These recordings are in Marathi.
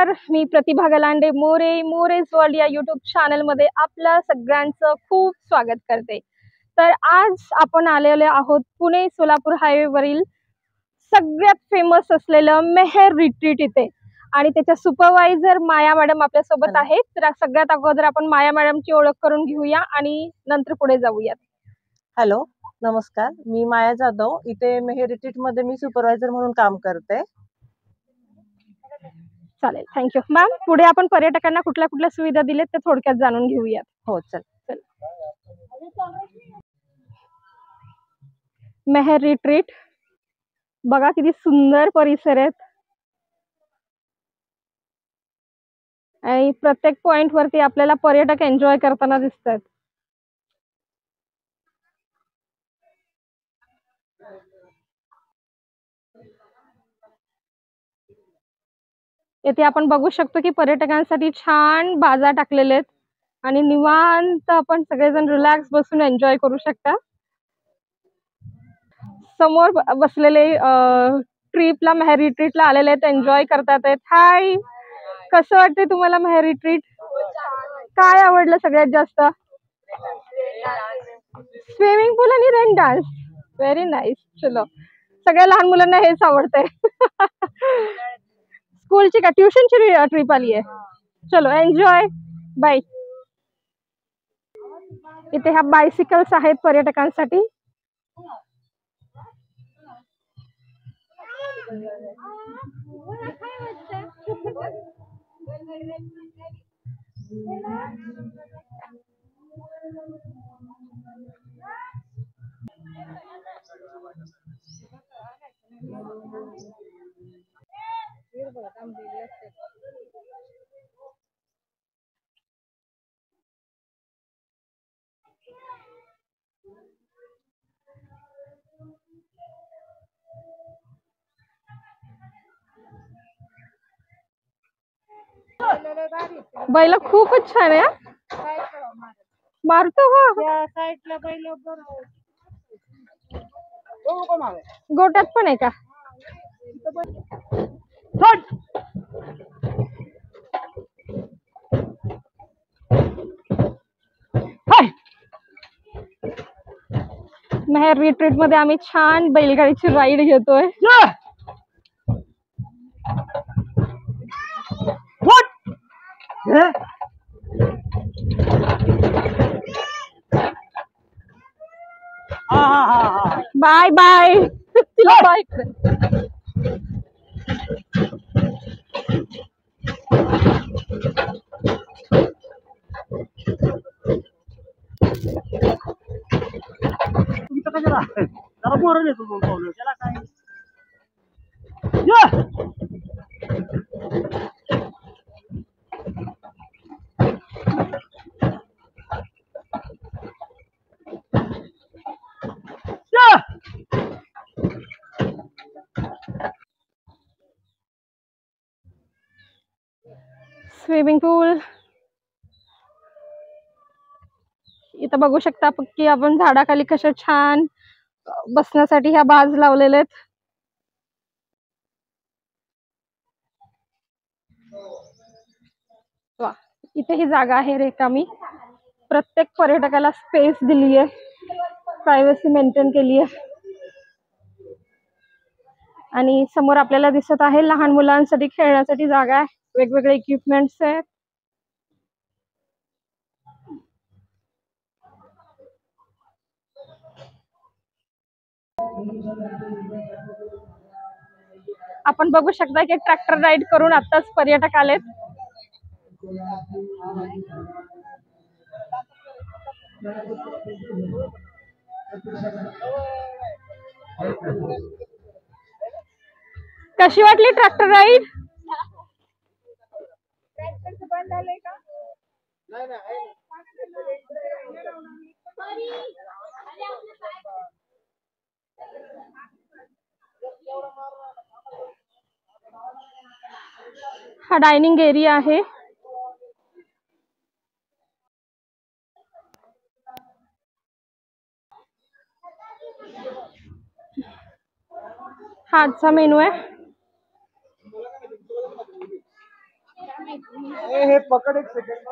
नमस्कार, मी प्रतिभा गलांडे मोरेज वर्ल्ड या यूट्यूब चॅनल मध्ये आपलं सगळ्यांचं खूप स्वागत करते। तर आज आपण आलेले आहोत पुणे सोलापूर हायवे वरील सगळ्यात फेमस असलेलं मेहर रिट्रीट इथे आणि त्याच्या सुपरवायझर माया मॅडम आपल्या सोबत आहेत। तर सगळ्यात अगोदर आपण माया मॅडमची ओळख करून घेऊया आणि नंतर पुढे जाऊया। हॅलो, नमस्कार, मी माया जाधव, इथे मेहर रिट्रीट मध्ये मी सुपरवायझर म्हणून काम करते। चालेल, थँक्यू मॅम। पुढे आपण पर्यटकांना कुठल्या कुठल्या सुविधा दिलेत ते थोडक्यात जाणून घेऊया। हो, चल। मेहर रिट्रीट बघा किती सुंदर परिसर आहेत आणि प्रत्येक पॉइंट वरती आपल्याला पर्यटक एन्जॉय करताना दिसतात। येथे आपण बघू शकतो की पर्यटकांसाठी छान बाजार टाकलेले आहेत आणि निवांत आपण सगळेजण रिलॅक्स बसून एन्जॉय करू शकता। समोर बसलेले ट्रिपला मेहर रिट्रीटला आलेले आहेत, एन्जॉय करतात आहेत। हाय, कसं वाटतंय तुम्हाला मेहर रिट्रीट? काय आवडलं सगळ्यात जास्त? स्विमिंग पूल आणि रेन डान्स। Very nice. चलो, सगळ्या लहान मुलांना हेच आवडतंय। स्कूलची का ट्युशनची ट्रिप आली आहे? चलो, एन्जॉय, बाय। इथे ह्या बायसिकल्स आहेत पर्यटकांसाठी। बैल खूपच छान आहे। मारतो हा साईडला बैल गोट्यात पण आहे का? मेहर रिट्रीट मध्ये आम्ही छान बैलगाडीची राईड घेतोय। बाय बाय, तिला बाय। स्विमिंग पूल इथं बघू शकता की आपण झाडाखाली कशा छान बसण्यासाठी ह्या बाज लावलेले आहेत। वा, इथे ही जागा आहे रिकामी। प्रत्येक पर्यटकाला स्पेस दिली आहे, प्रायव्हसी मेंटेन केली आहे आणि समोर आपल्याला दिसत आहे लहान मुलांसाठी खेळण्यासाठी जागा आहे, वेगवेगळे इक्विपमेंट्स आहेत। आपण बघू शकता की ट्रॅक्टर राईड करून आताच पर्यटक आलेत। कशी वाटली ट्रॅक्टर राईड? हा डायनिंग एरिया आहे। हा आजचा मेनू आहे। हे पकड एक सेकंड.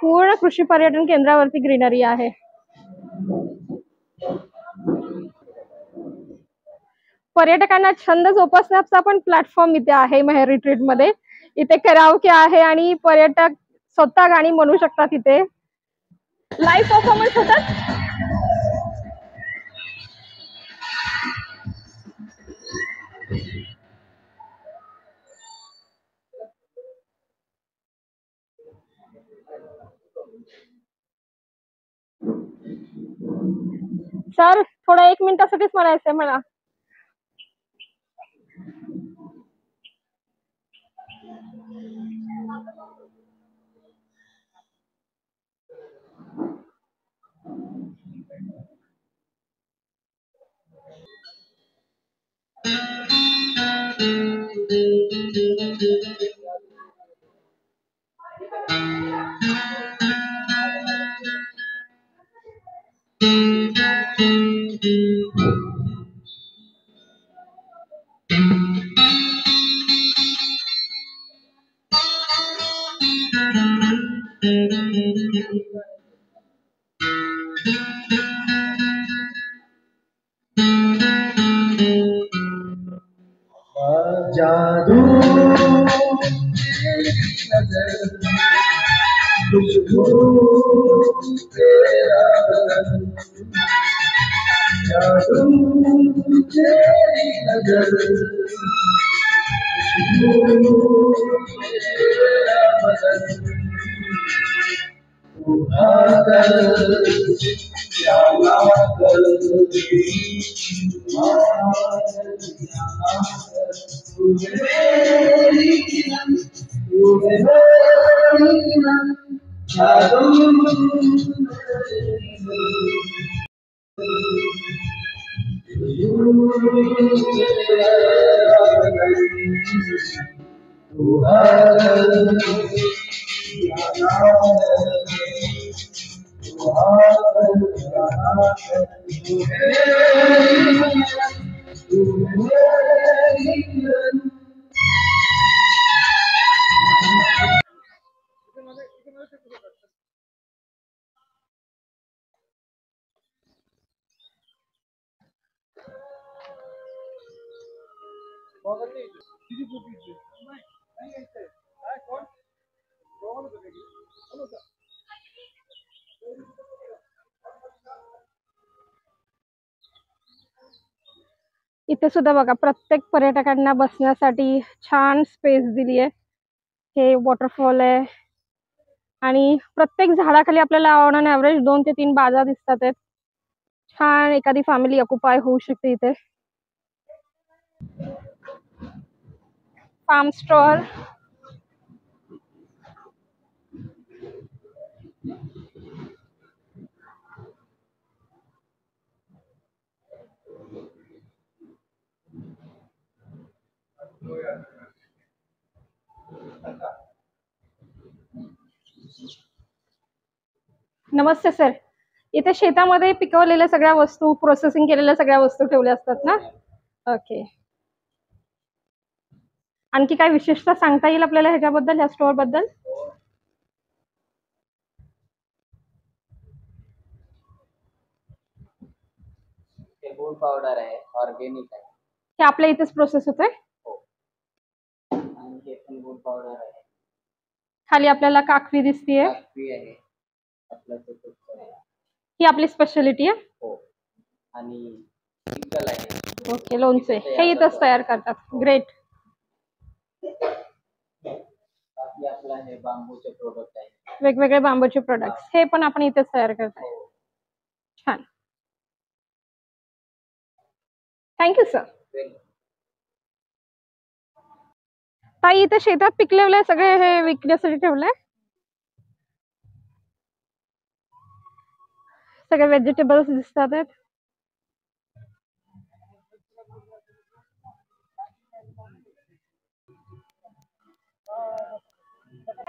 पूर्ण कृषी पर्यटन केंद्रावरती ग्रीनरी आहे. पर्यटकांना छंद जोपासण्याचा पण प्लॅटफॉर्म इथे आहे मेहर रिट्रीट मध्ये. इथे कराओके आहे आणि पर्यटक स्वतः गाणी म्हणू शकतात. इथे लाईव्ह परफॉर्मन्स होतात. सर थोडं 1 मिनिटासाठीच म्हणायचंय मला. जादू तेरी नजर, खुशबू तेरा बदन, जादू तेरी नजर, खुशबू तेरा बदन, तू आकर क्या कर इथे सुद्धा बघा प्रत्येक पर्यटकांना बसण्यासाठी छान स्पेस दिली आहे. हे वॉटरफॉल आहे आणि प्रत्येक झाडाखाली आपल्याला ऑन ॲव्हरेज 2 ते 3 बाजा दिसतात आहेत. छान एखादी फॅमिली ऑक्युपाय होऊ शकते इथे. फार्म स्टॉल, नमस्ते सर. इथे शेतामध्ये पिकवलेल्या सगळ्या वस्तू, प्रोसेसिंग केलेल्या सगळ्या वस्तू ठेवल्या असतात ना? ओके. आणखी काय विशेषता सांगता येईल आपल्याला ह्याच्याबद्दल, ह्या स्टोअर बद्दल? गुळ पावडर आहे, ऑर्गेनिक आहे. हे आपल्या इथेच प्रोसेस होतंय? हो. आणि हे पण गुळ पावडर आहे. खाली आपल्याला काकवी दिसतीये. काकवी आहे. आपलं ही आपली स्पेशालिटी आहे. हो. आणि पिकल आहे. ओके, लोणचे हे इथंच तयार करतात. ग्रेट. बाकी आपला हे बांबूचे प्रोडक्ट आहे. वेगवेगळे बांबूचे प्रोडक्ट्स हे पण आपण इथेच तयार करताय. छान. Thank you sir. ताई इथे शेतात पिकलेले सगळे हे विकण्यासाठी ठेवलंय. सगळे व्हेजिटेबल्स दिसतात आहेत.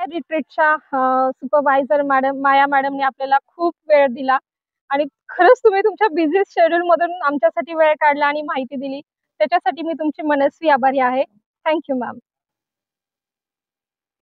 रिट्रीटच्या सुपरवायझर मॅडम माया मॅडमने आपल्याला खूप वेळ दिला आणि खरंच तुम्ही तुमच्या बिझी शेड्यूल मधून आमच्यासाठी वेळ काढला आणि माहिती दिली, त्याच्यासाठी मी तुमची मनस्वी आभारी आहे. Thank you ma'am.